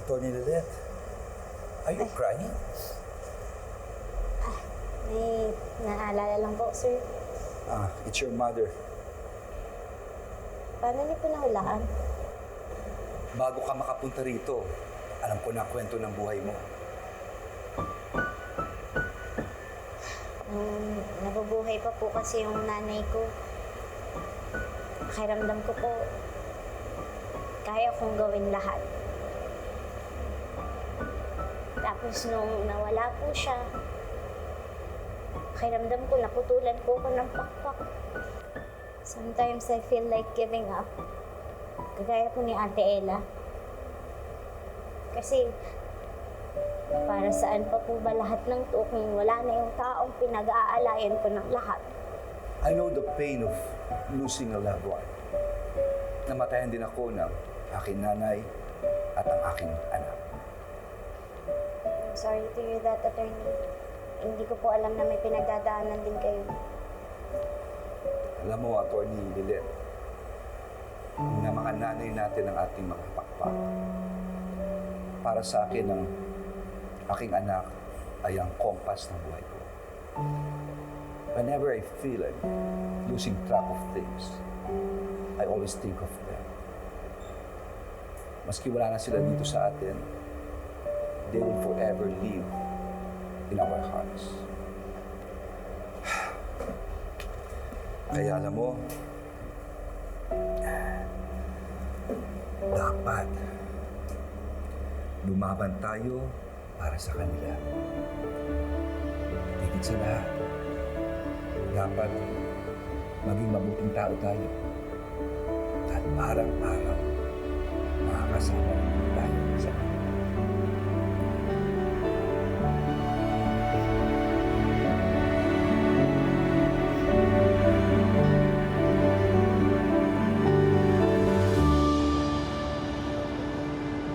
Tony Lilet, are you crying? May naalala lang po, sir. It's your mother. Paano niyo po nahulaan? Bago ka makapunta rito, alam ko na ang kwento ng buhay mo. Nung nabubuhay pa po kasi yung nanay ko, pakiramdam ko po, kaya kong gawin lahat. Tapos nung nawala po siya, pakiramdam ko, naputulan po ako ng pakpak. Sometimes I feel like giving up. Kagaya po ni Ate Ella. Kasi, para saan pa po ba lahat ng to kung wala na yung taong pinag-aalayan ko ng lahat? I know the pain of losing a loved one. Namatayan din ako ng aking nanay at ang aking anak. I'm sorry to hear that, attorney. Hindi ko po alam na may pinagdadaanan din kayo. Alam mo, Attorney Lilet, na mga nanay natin ang ating mga pakpak. Para sa akin, ang aking anak ay ang kompas ng buhay ko. Whenever I feel like losing track of things, I always think of them. Maski wala na sila dito sa atin, they will forever live in our hearts. Kaya alam mo, dapat lumaban tayo para sa kanila. At higit sa lahat, dapat maging mabuting tao tayo. At parang-araw, makakasama